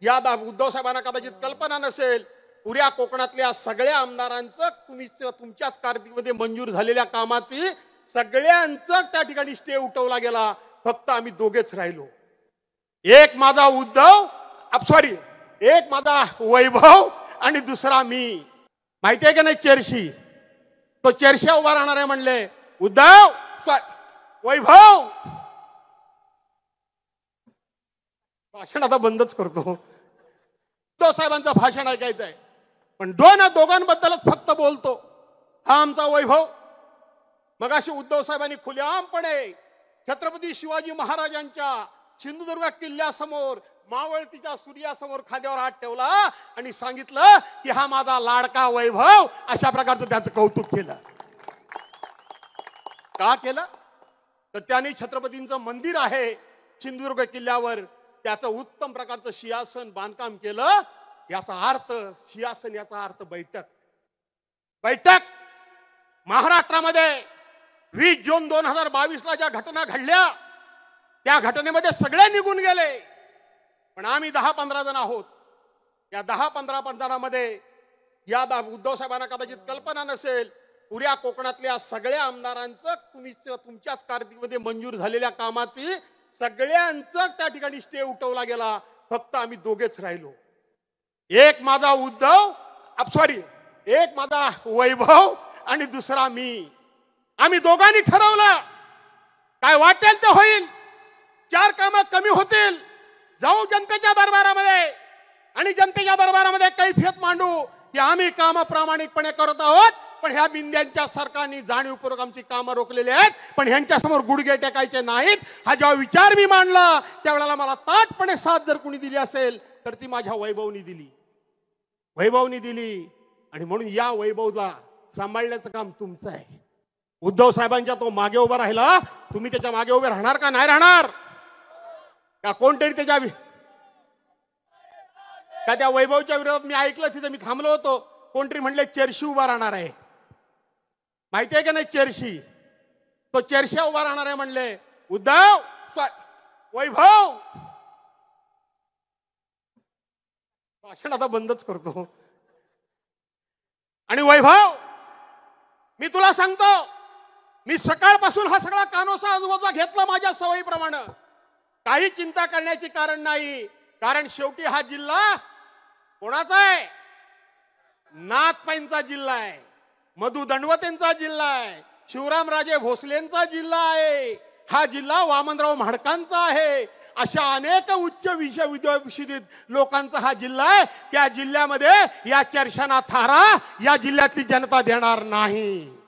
या उद्धव साहेबांना कदाचित कल्पना नसेल, पुऱ्या कोकणातल्या सगळ्या आमदारांचं तुमच्याच कारकिर्दीमध्ये मंजूर झालेल्या कामाची सगळ्यांचं त्या ठिकाणी स्टे उठवला गेला. फक्त आम्ही दोघेच राहिलो. एक माझा उद्धव, सॉरी, एक माझा वैभव आणि दुसरा मी. माहितीये का नाही चेरशी, तो चेरशा उभा राहणार आहे म्हणले. उद्धव, वैभव, भाषण आता बंदच करतो. उद्धव साहेबांचं भाषण ऐकायचं आहे, पण दोघांबद्दलच फक्त बोलतो. हा आमचा वैभव. मगाशी उद्धव साहेबांनी खुलेआमपणे छत्रपती शिवाजी महाराजांच्या सिंधुदुर्ग किल्ल्यासमोर मावळतीच्या सूर्यासमोर खांद्यावर हात ठेवला आणि सांगितलं की हा माझा लाडका वैभव. अशा प्रकारचं त्याचं कौतुक केलं. का केलं? तर त्याने छत्रपतींचं मंदिर आहे सिंधुदुर्ग किल्ल्यावर, त्याचं उत्तम प्रकारचं सिंहासन बांधकाम केलं. याचा अर्थ सिंहासन, याचा अर्थ बैठक. बैठक महाराष्ट्रामध्ये 20 जून 2022 ज्या घटना घडल्या त्या घटनेमध्ये सगळे निघून गेले, पण आम्ही 10-15 जण आहोत. या 10-15 जणांमध्ये या उद्धव साहेबांना कदाचित कल्पना नसेल, पुऱ्या कोकणातल्या सगळ्या आमदारांचं तुमच्याच कारकिर्दीमध्ये मंजूर झालेल्या कामाची सगळ्यांचं त्या ठिकाणी स्टे उठवला गेला. फक्त आम्ही दोघेच राहिलो. एक माझा उद्धव, सॉरी, एक माझा वैभव आणि दुसरा मी. आम्ही दोघांनी ठरवलं काय वाटेल ते होईल, 4 कामं कमी होतील, जाऊ जनतेच्या दरबारामध्ये आणि जनतेच्या दरबारामध्ये कैफियत मांडू की आम्ही कामं प्रामाणिकपणे करत आहोत. पण ह्या बिंद्यांच्या सरकारने जाणीवपूर्वक आमची कामं रोखलेली आहेत, पण ह्यांच्या समोर गुडघे टेकायचे नाहीत. हा जेव्हा विचार मी मांडला त्यावेळेला मला ताटपणे साथ जर कुणी दिली असेल तर ती माझ्या वैभवनी दिली. आणि म्हणून या वैभवला सांभाळण्याचं काम तुमचं आहे. उद्धव साहेबांच्या तो मागे उभा राहिला, तुम्ही त्याच्या मागे उभे राहणार का नाही राहणार? का कोणतरी त्याच्या त्या वैभवच्या विरोधात मी ऐकलं, तिथे मी थांबलो होतो, कोणतरी म्हणले चेरशी उभा राहणार आहे. माहिती आहे का नाही चेरशी, तो चेरशा उभा राहणार आहे म्हणले. उद्धव, वैभव, भाषण आता बंदच करतो. आणि वैभव, मी तुला सांगतो, मी सकाळपासून हा सगळा कानोसा आजूबाजूला घेतला माझ्या सवयीप्रमाणे. काही चिंता करण्याचे कारण नाही, कारण शेवटी हा जिल्हा कोणाचा आहे? नाथपाईंचा जिल्हा आहे, मधु दंडवतेंचा जिल्हा आहे, शिवरामराजे भोसलेंचा जिल्हा आहे. हा जिल्हा वामनराव म्हाडकांचा आहे. अशा अनेक उच्च विद्यापीठित लोकांचा हा जिल्हा आहे. त्या जिल्ह्यामध्ये या चर्चांना थारा या जिल्ह्यातली जनता देणार नाही.